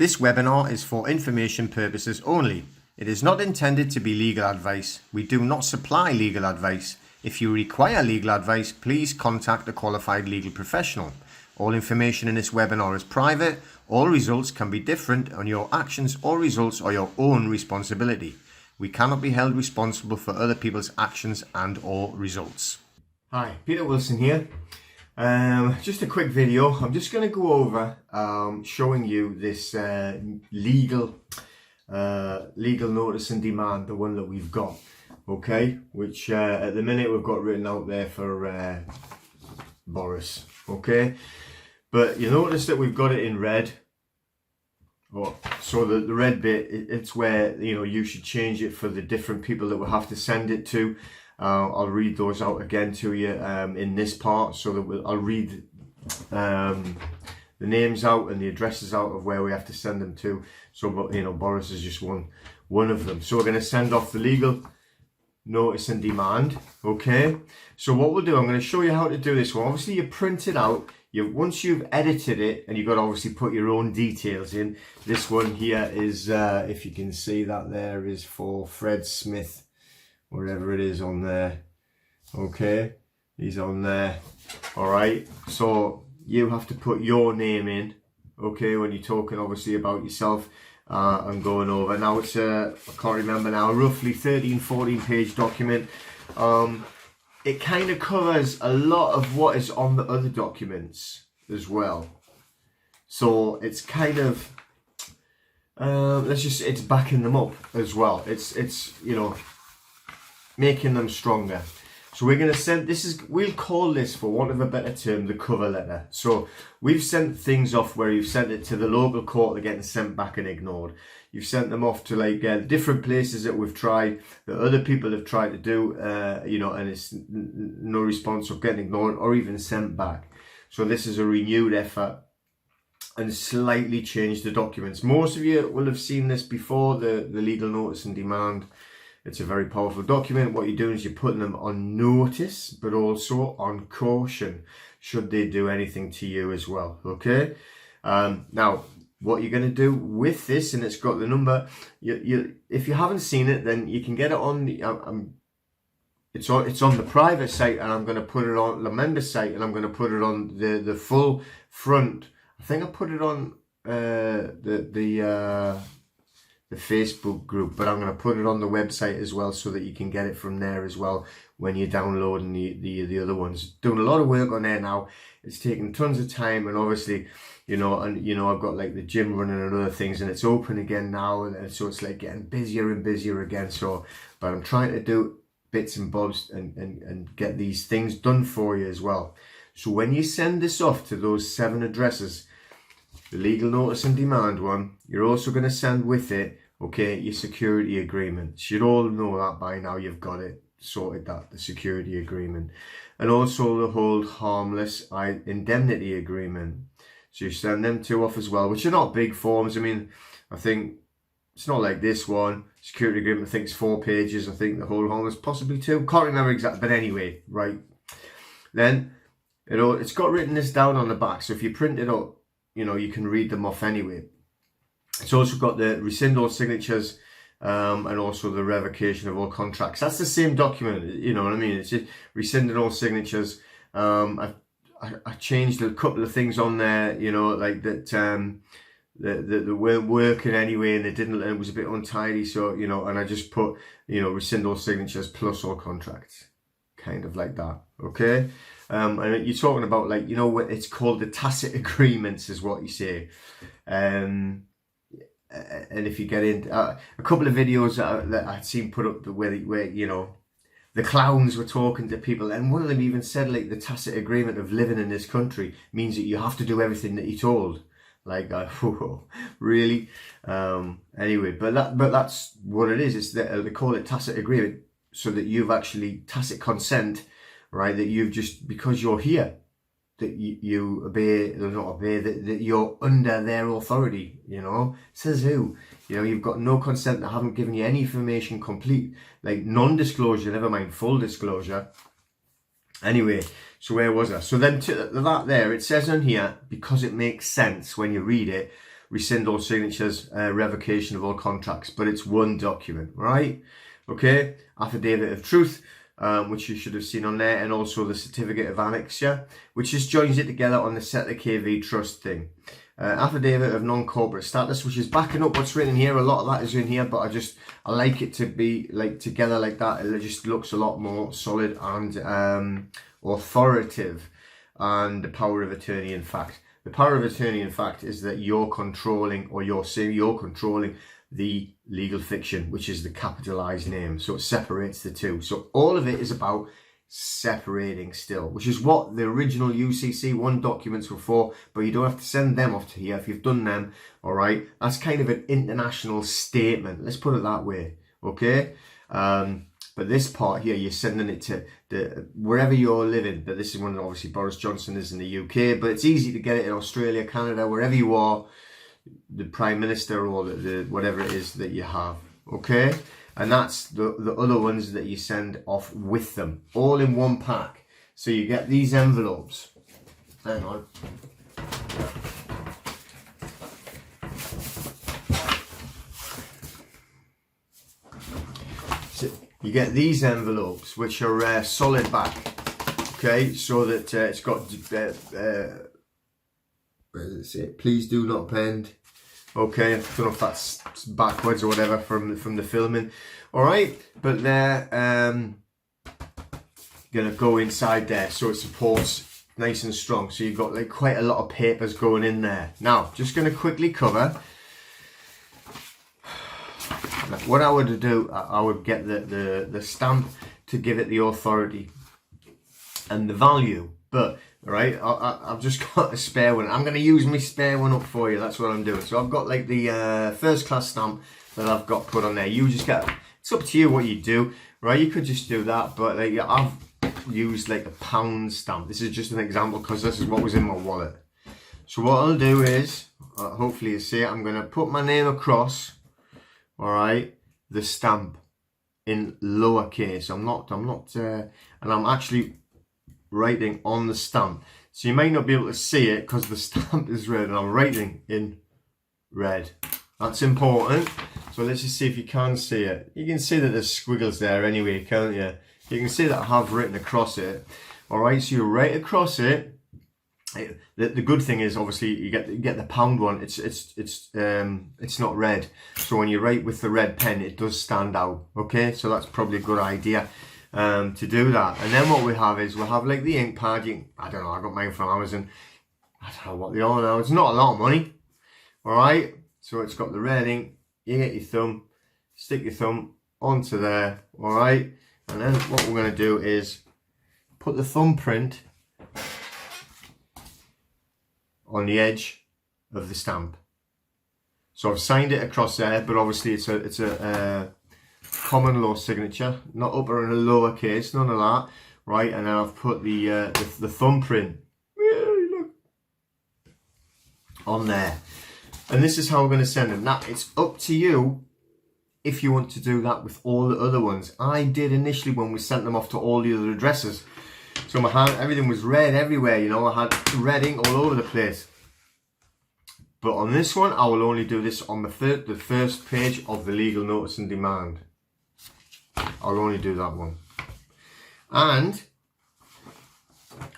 This webinar is for information purposes only. It is not intended to be legal advice. We do not supply legal advice. If you require legal advice, please contact a qualified legal professional. All information in this webinar is private. All results can be different, and your actions or results are your own responsibility. We cannot be held responsible for other people's actions and or results. Hi, Peter Wilson here. Just a quick video. I'm just going to go over showing you this legal notice and demand, the one that we've got, okay, which at the minute we've got written out there for Boris, okay, but you notice that we've got it in red. So the red bit, it's where, you know, you should change it for the different people that we'll have to send it to. I'll read those out again to you in this part, so that I'll read the names out and the addresses out of where we have to send them to. So, you know, Boris is just one of them. So we're going to send off the legal notice and demand. Okay. So what we'll do, I'm going to show you how to do this one. Obviously, you print it out. Once you've edited it, and you've got to obviously put your own details in. This one here is, if you can see that there, is for Fred Smith. Wherever it is on there, okay, he's on there. All right, so you have to put your name in, okay, when you're talking obviously about yourself and going over. Now it's I can't remember now, roughly 13-14 page document. It kind of covers a lot of what is on the other documents as well, so it's kind of it's backing them up as well. It's you know, making them stronger. So we're going to send, we'll call this, for want of a better term, the cover letter. So we've sent things off where you've sent it to the local court, they're getting sent back and ignored. You've sent them off to like different places that we've tried, that other people have tried to do, you know, and it's no response or getting ignored or even sent back. So this is a renewed effort and slightly changed the documents. Most of you will have seen this before, the legal notice and demand. It's a very powerful document. What you're doing is you're putting them on notice, but also on caution, should they do anything to you as well, okay? Now, what you're going to do with this, and it's got the number, if you haven't seen it, then you can get it on the, it's on the private site, and I'm going to put it on the member site, and I'm going to put it on the full front. I think I put it on the Facebook group, but I'm going to put it on the website as well, so that you can get it from there as well when you're downloading the other ones. Doing a lot of work on there now. It's taking tons of time, and obviously, you know, I've got like the gym running and other things, and it's open again now, and so it's like getting busier and busier again. So, but I'm trying to do bits and bobs and get these things done for you as well. So when you send this off to those 7 addresses, the legal notice and demand one, you're also going to send with it, okay, your security agreement. You should all know that by now. You've got it sorted, that the security agreement, and also the hold harmless indemnity agreement. So you send them 2 off as well, which are not big forms. I mean, I think it's not like this one. Security agreement, I think it's 4 pages. I think the hold harmless possibly 2. Can't remember exactly, but anyway, right. Then it's got written this down on the back. So if you print it up, you know, you can read them off anyway. It's also got the rescind all signatures and also the revocation of all contracts. That's the same document, you know what I mean? It's just rescinding all signatures. I changed a couple of things on there, you know, like that they weren't working anyway, and it was a bit untidy, so, you know, and I just put, you know, rescind all signatures plus all contracts, kind of like that, okay? And you're talking about, like, you know, what it's called, the tacit agreements is what you say. And if you get into a couple of videos that I'd seen put up where you know, the clowns were talking to people, and one of them even said, like, the tacit agreement of living in this country means that you have to do everything that you're told. Like, whoa, really? Anyway, but that's what it is. It's they call it tacit agreement, so that you've actually tacit consent, right? That you've just, because you're here, that you obey, or not obey, that you're under their authority, you know. Says who? You know, you've got no consent. I haven't given you any information, complete, like, non-disclosure, never mind full disclosure. Anyway, so where was I? So then to that there, it says on here, because it makes sense when you read it, rescind all signatures, revocation of all contracts, but it's one document, right? Okay, affidavit of truth, which you should have seen on there, and also the certificate of annexure, which just joins it together on the Set the KV Trust thing. Affidavit of non-corporate status, which is backing up what's written here. A lot of that is in here, but I like it to be like together like that. It just looks a lot more solid and authoritative. And the power of attorney, in fact. The power of attorney, in fact, is that you're controlling, or you're controlling the legal fiction, which is the capitalized name. So it separates the two. So all of it is about separating still, which is what the original UCC1 documents were for, but you don't have to send them off to here if you've done them. All right, that's kind of an international statement, let's put it that way. Okay, but this part here, you're sending it to wherever you're living. But this is one that obviously Boris Johnson is in the UK, but it's easy to get it in Australia, Canada, wherever you are, the Prime Minister or the whatever it is that you have. Okay, and that's the other ones that you send off with them, all in one pack. So you get these envelopes. Hang on. So you get these envelopes, which are solid back. Okay, so that it's got where does it say? Please do not bend. Okay, I don't know if that's backwards or whatever from the filming. All right, but they're gonna go inside there, so it supports nice and strong. So you've got like quite a lot of papers going in there. Now, just gonna quickly cover. What I would do, I would get the stamp to give it the authority and the value, but. Right, I've just got a spare one. I'm going to use my spare one up for you. That's what I'm doing. So I've got like the first class stamp that I've got put on there. You just get, it's up to you what you do, right? You could just do that, but like I've used like a pound stamp. This is just an example because this is what was in my wallet. So what I'll do is, hopefully you see it, I'm going to put my name across, all right, the stamp in lowercase. And I'm actually writing on the stamp, so you might not be able to see it because the stamp is red and I'm writing in red. That's important. So let's just see if you can see it. You can see that there's squiggles there anyway, can't you? You can see that I have written across it. All right, so you write across it. The good thing is obviously you get the pound one. It's not red, so when you write with the red pen, it does stand out. Okay, so that's probably a good idea. To do that. And then what we have is we'll have like the ink pad. I don't know, I got mine from Amazon. I don't know what they are now. It's not a lot of money. Alright, so it's got the red ink. You get your thumb, stick your thumb onto there. Alright, and then what we're going to do is put the thumbprint on the edge of the stamp. So I've signed it across there, but obviously it's a common law signature, not upper and a lower case, none of that, right? And then I've put the thumbprint on there, and this is how we're going to send them. Now it's up to you if you want to do that with all the other ones. I did initially when we sent them off to all the other addresses, so my hand, everything was red everywhere, you know, I had red ink all over the place. But on this one, I will only do this on the first page of the legal notice and demand. I'll only do that one. And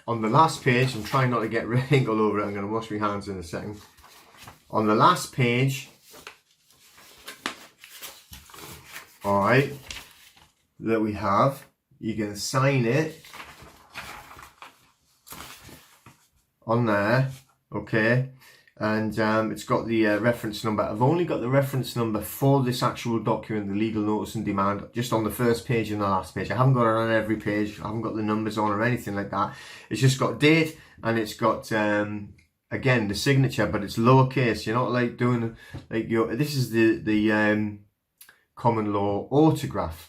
on the last page, I'm trying not to get red ink all over it. I'm going to wash my hands in a second. On the last page, all right, that we have, you can sign it on there, okay? And it's got the reference number. I've only got the reference number for this actual document, the legal notice and demand, just on the first page and the last page. I haven't got it on every page. I haven't got the numbers on or anything like that. It's just got date, and it's got again the signature, but it's lowercase. You're not like doing like your. This is the common law autograph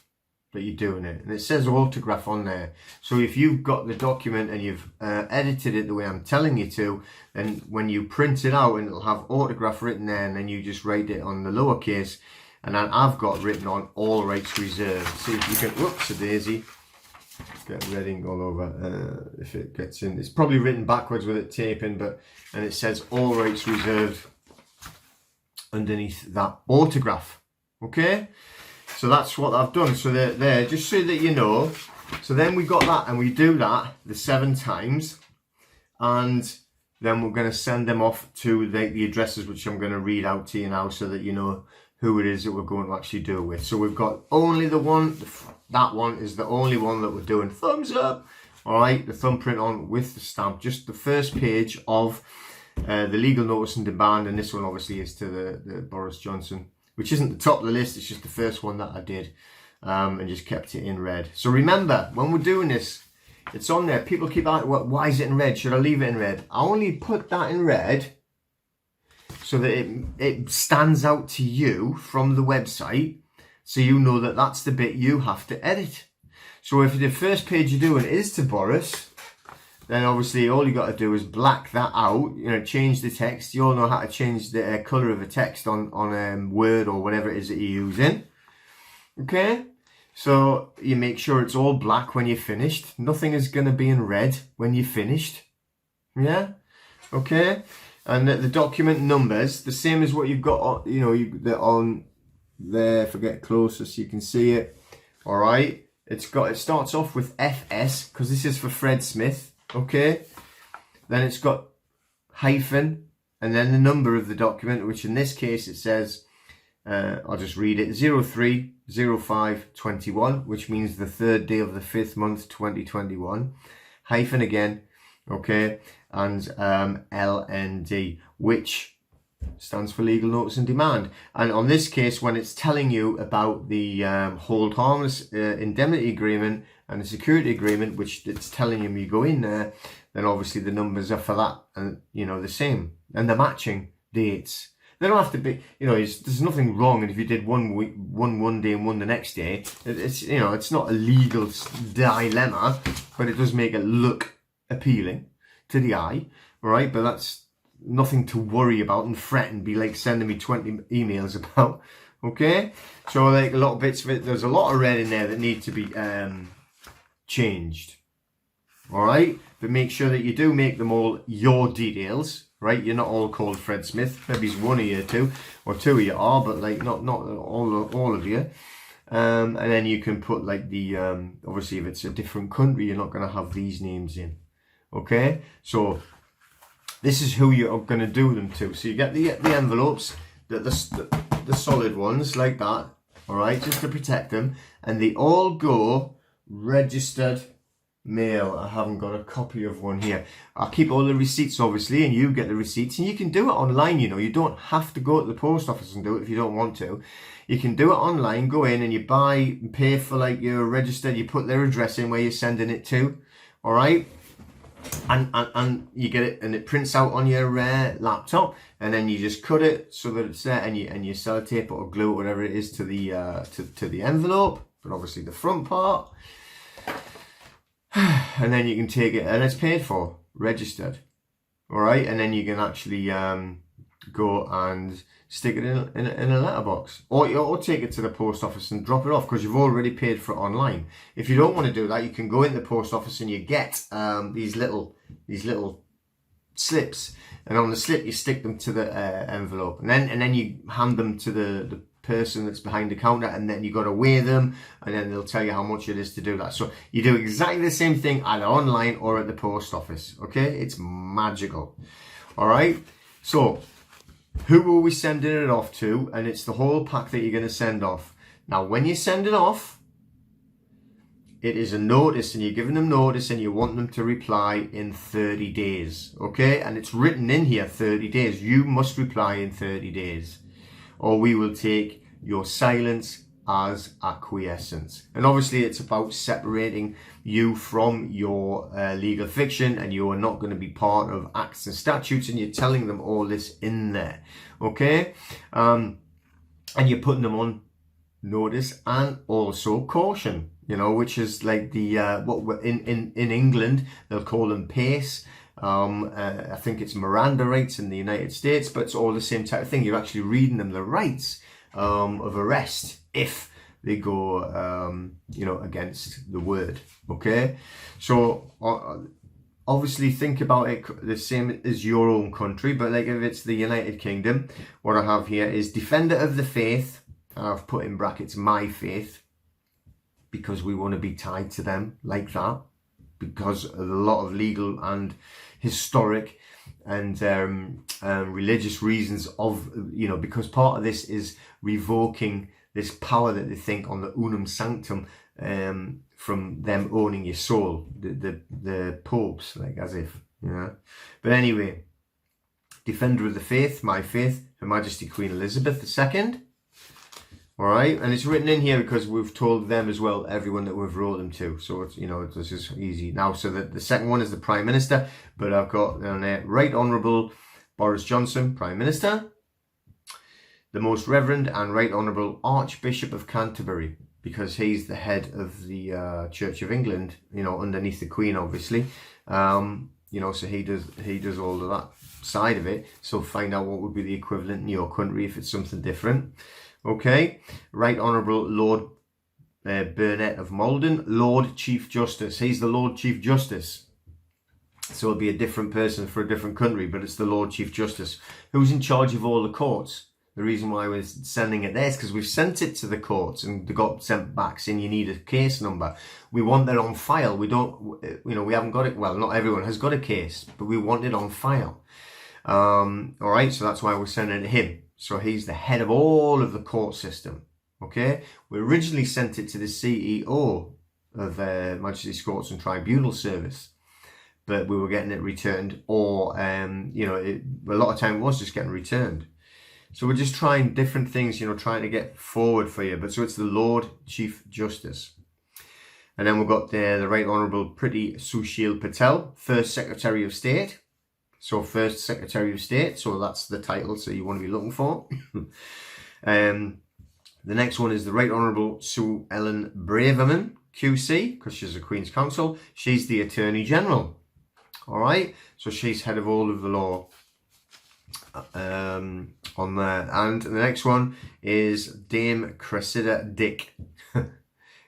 that you're doing it, and it says autograph on there. So if you've got the document and you've edited it the way I'm telling you to, then when you print it out, and it'll have autograph written there, and then you just write it on the lowercase, and then I've got written on all rights reserved. See if you can, whoops a daisy, get red ink all over. If it gets in, it's probably written backwards with it taping, but, and it says all rights reserved underneath that autograph. Okay, so that's what I've done. So they're there, just so that you know. So then we got that, and we do that the 7 times, and then we're going to send them off to the addresses, which I'm going to read out to you now, so that you know who it is that we're going to actually do it with. So we've got only the one, that one is the only one that we're doing thumbs up. All right, the thumbprint on with the stamp, just the first page of the legal notice and demand, and this one obviously is to the Boris Johnson, which isn't the top of the list, it's just the first one that I did, and just kept it in red. So remember, when we're doing this, it's on there. People keep asking, well, why is it in red? Should I leave it in red? I only put that in red so that it stands out to you from the website, so you know that that's the bit you have to edit. So if the first page you're doing is to Boris, then obviously all you got to do is black that out, you know, change the text. You all know how to change the colour of a text on Word or whatever it is that you're using. Okay, so you make sure it's all black when you're finished. Nothing is going to be in red when you're finished. Yeah, okay. And the document numbers, the same as what you've got on, you know, they're on there. If I get closer so you can see it. All right, it starts off with FS because this is for Fred Smith. Okay, then it's got hyphen and then the number of the document, which in this case it says, I'll just read it, 03/05/21, which means the 3rd day of the 5th month 2021, hyphen again, okay, and LND, which stands for legal notice and demand. And on this case, when it's telling you about the hold harmless indemnity agreement and the security agreement, which it's telling you go in there, then obviously the numbers are for that, and you know, the same, and the matching dates. They don't have to be, you know, there's nothing wrong. And if you did one day and one the next day, it's, you know, it's not a legal dilemma, but it does make it look appealing to the eye, right? But that's nothing to worry about and fret and be like sending me 20 emails about. Okay, so like a lot of bits of it, there's a lot of red in there that need to be changed. All right, but make sure that you do make them all your details, right? You're not all called Fred Smith. Maybe it's one of you two, or two of you are, but like not all of you. And then you can put like the obviously if it's a different country, you're not going to have these names in. Okay, so this is who you're going to do them to. So you get the envelopes, the solid ones like that. All right, just to protect them, and they all go registered mail. I haven't got a copy of one here. I'll keep all the receipts obviously, and you get the receipts, and you can do it online. You know, you don't have to go to the post office and do it if you don't want to. You can do it online. Go in and you buy and pay for like your registered. You put their address in where you're sending it to. All right, and you get it, and it prints out on your laptop, and then you just cut it so that it's there, and you sellotape it or glue it, whatever it is, to the to the envelope, but obviously the front part. And then you can take it, and it's paid for, registered. All right, and then you can actually go and stick it in a letterbox, or take it to the post office and drop it off, because you've already paid for it online. If you don't want to do that, you can go in the post office and you get these little slips, and on the slip you stick them to the envelope, and then you hand them to the person that's behind the counter, and then you got to weigh them, and then they'll tell you how much it is to do that. So you do exactly the same thing either online or at the post office. Okay, it's magical. All right, so who will we sending it off to? And it's the whole pack that you're going to send off. Now when you send it off, it is a notice, and you're giving them notice, and you want them to reply in 30 days. Okay, and it's written in here 30 days. You must reply in 30 days, or we will take your silence as acquiescence. And obviously it's about separating you from your legal fiction, and you are not going to be part of acts and statutes, and you're telling them all this in there. Okay, and you're putting them on notice and also caution, you know, which is like the what in England they'll call them PACE. I think it's Miranda rights in the United States, but it's all the same type of thing. You're actually reading them the rights of arrest if they go, you know, against the word. Okay, so obviously think about it the same as your own country, but like if it's the United Kingdom, what I have here is Defender of the Faith, and I've put in brackets my faith, because we want to be tied to them like that, because of a lot of legal and historic and religious reasons of, you know, because part of this is revoking this power that they think on the unum sanctum, from them owning your soul, the popes, like as if, you know. But anyway, Defender of the Faith, my faith, Her Majesty Queen Elizabeth II. All right, and it's written in here because we've told them as well, everyone that we've wrote them to. So it's, you know, this is easy now. So the second one is the Prime Minister, but I've got on there Right Honourable Boris Johnson, Prime Minister. The Most Reverend and Right Honourable Archbishop of Canterbury, because he's the head of the Church of England, you know, underneath the Queen, obviously. You know, so he does all of that side of it. So find out what would be the equivalent in your country if it's something different. Okay, Right Honourable Lord Burnett of Malden, Lord Chief Justice. He's the Lord Chief Justice. So it'll be a different person for a different country, but it's the Lord Chief Justice who's in charge of all the courts. The reason why we're sending it there is because we've sent it to the courts and they got sent back saying you need a case number. We want that on file. We don't, you know, we haven't got it. Well, not everyone has got a case, but we want it on file. All right, so that's why we're sending it to him. So he's the head of all of the court system. Okay, we originally sent it to the CEO of Majesty's Courts and Tribunal Service, but we were getting it returned, or you know, a lot of time it was just getting returned. So we're just trying different things, you know, trying to get forward for you. But so it's the Lord Chief Justice. And then we've got the Right Honourable Priti Sushil Patel, First Secretary of State. So First Secretary of State, so that's the title, so you want to be looking for. The next one is the Right Honourable Sue Ellen Braverman, QC, because she's a Queen's Counsel. She's the Attorney General. All right, so she's head of all of the law. On there, and the next one is Dame Cressida Dick,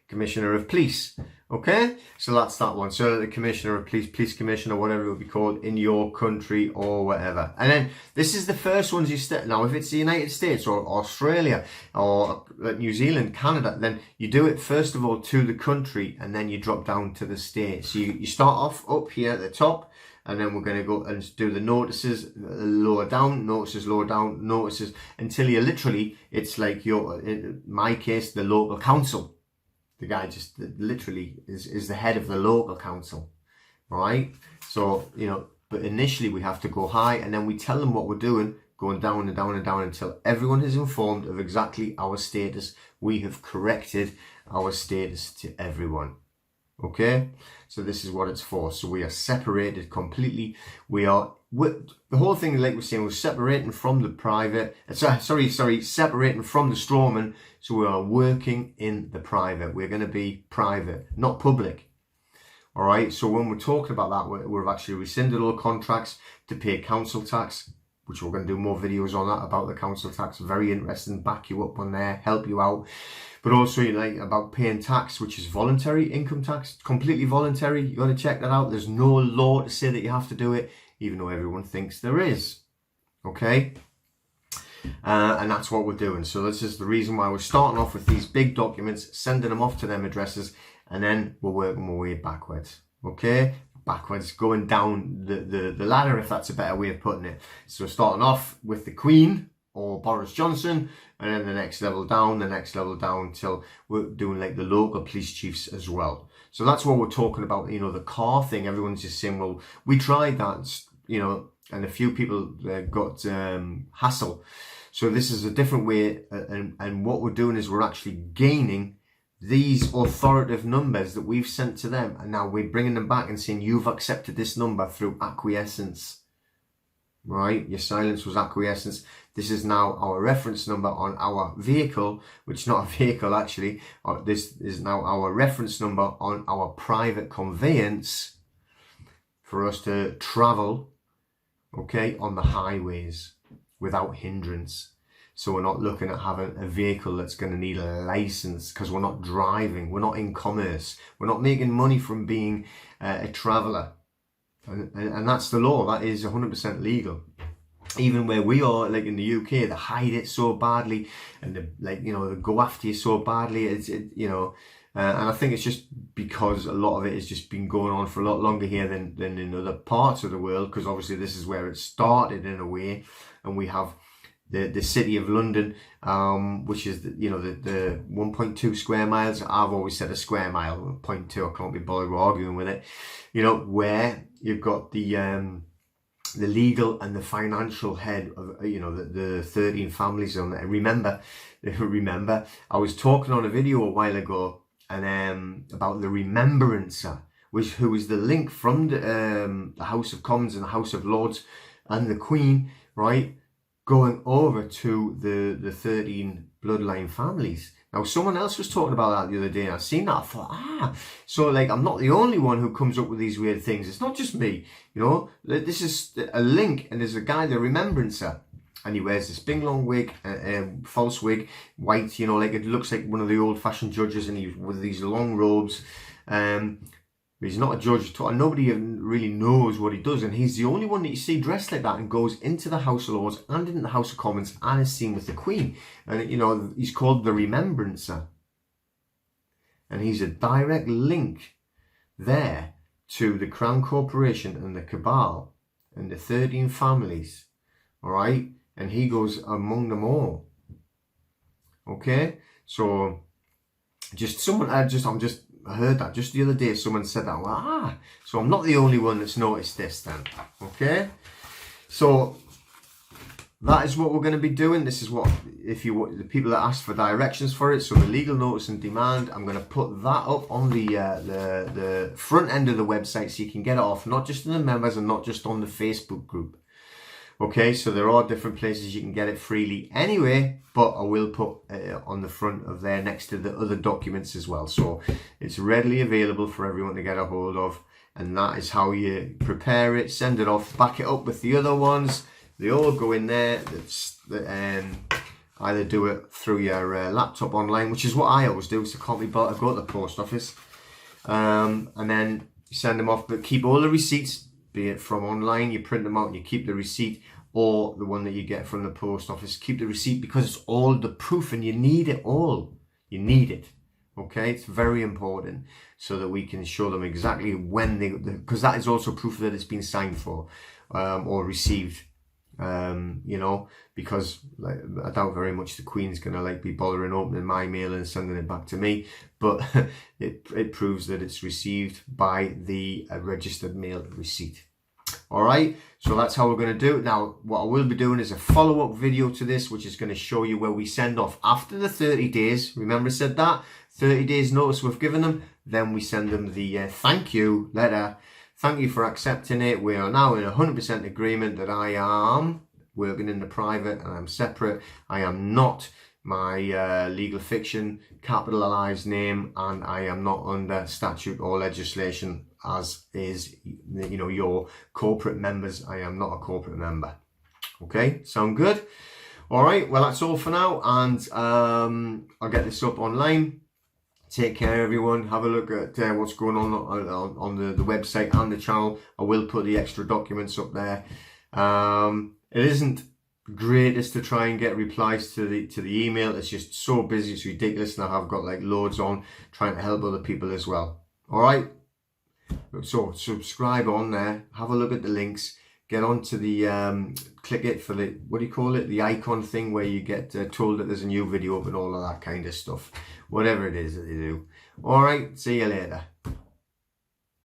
Commissioner of Police. Okay, so that's that one. So the Commissioner of Police, Police Commissioner, whatever it would be called in your country or whatever. And then this is the first ones you step. Now, if it's the United States or Australia or New Zealand, Canada, then you do it first of all to the country and then you drop down to the state. So you start off up here at the top. And then we're going to go and do the notices lower down, notices lower down, notices, until you literally, it's like your, in my case, the local council. The guy just literally is the head of the local council, right? So, you know, but initially we have to go high and then we tell them what we're doing, going down and down and down until everyone is informed of exactly our status. We have corrected our status to everyone. Okay, so this is what it's for. So we are separated completely. We are, the whole thing, like we're saying, we're separating from the private, separating from the strawman. So we are working in the private. We're going to be private, not public. All right, so when we're talking about that, we've actually rescinded all contracts to pay council tax, which we're going to do more videos on that about the council tax. Very interesting, back you up on there, help you out. But also, you know, about paying tax, which is voluntary, income tax, completely voluntary. You got to check that out. There's no law to say that you have to do it, even though everyone thinks there is. Okay? And that's what we're doing. So this is the reason why we're starting off with these big documents, sending them off to them addresses, and then we're working our way backwards. Okay? Backwards, going down the ladder, if that's a better way of putting it. So starting off with the Queen or Boris Johnson, and then the next level down till we're doing like the local police chiefs as well. So that's what we're talking about, you know, the car thing. Everyone's just saying, well, we tried that, you know, and a few people got hassle. So this is a different way, and what we're doing is we're actually gaining these authoritative numbers that we've sent to them, and now we're bringing them back and saying, you've accepted this number through acquiescence. Right, your silence was acquiescence. This is now our reference number on our vehicle, which is not a vehicle actually. This is now our reference number on our private conveyance for us to travel, okay, on the highways without hindrance. So we're not looking at having a vehicle that's going to need a license because we're not driving, we're not in commerce, we're not making money from being a traveller. And that's the law. That is 100% legal. Even where we are, like in the UK, they hide it so badly, and they go after you so badly. And I think it's just because a lot of it has just been going on for a lot longer here than in other parts of the world, because obviously this is where it started in a way. And we have the city of London, which is the 1.2 square miles. I've always said a square mile, 0.2. I can't be bothered arguing with it. Where you've got the legal and the financial head of the 13 families on there. Remember, I was talking on a video a while ago and about the Remembrancer, who is the link from the House of Commons and the House of Lords and the Queen, right, going over to the 13 bloodline families. Now, someone else was talking about that the other day, and I seen that. I thought, so like I'm not the only one who comes up with these weird things. It's not just me, This is a link, and there's a guy, the Remembrancer, and he wears this big long wig, false wig, white, like it looks like one of the old-fashioned judges, and he's with these long robes. He's not a judge at all. Nobody really knows what he does, and he's the only one that you see dressed like that and goes into the House of Lords and into the House of Commons and is seen with the Queen. And he's called the Remembrancer, and he's a direct link there to the Crown Corporation and the cabal and the 13 families. All right, and he goes among them all. Okay, so I heard that just the other day. Someone said that. Well, so I'm not the only one that's noticed this then. Okay, so that is what we're going to be doing. This is what, the people that asked for directions for it, so the legal notice and demand, I'm going to put that up on the front end of the website so you can get it off, not just in the members and not just on the Facebook group. Okay, so there are different places you can get it freely anyway, but I will put it on the front of there next to the other documents as well. So it's readily available for everyone to get a hold of, and that is how you prepare it, send it off, back it up with the other ones. They all go in there. Either do it through your laptop online, which is what I always do, so I can't be bothered to go to the post office, and then send them off. But keep all the receipts, be it from online, you print them out and you keep the receipt, or the one that you get from the post office. Keep the receipt because it's all the proof, and you need it all. You need it. Okay, it's very important so that we can show them exactly when because that is also proof that it's been signed for or received. Because I doubt very much the Queen's gonna be bothering opening my mail and sending it back to me, but it proves that it's received by the registered mail receipt. All right, so that's how we're going to do it. Now, what I will be doing is a follow-up video to this, which is going to show you where we send off after the 30 days. Remember I said that 30 days notice we've given them, then we send them the thank you letter. Thank you for accepting it. We are now in 100% agreement that I am working in the private and I'm separate. I am not my legal fiction capitalized name, and I am not under statute or legislation as is your corporate members. I am not a corporate member. Okay, sound good? All right, well, that's all for now, and I'll get this up online. Take care, everyone. Have a look at what's going on the website and the channel. I will put the extra documents up there. It isn't greatest to try and get replies to the email. It's just so busy, it's ridiculous, and I've got loads on trying to help other people as well. All right, so subscribe on there, have a look at the links, get onto the click it for the, what do you call it, the icon thing where you get told that there's a new video up and all of that kind of stuff, whatever it is that you do. All right, see you later.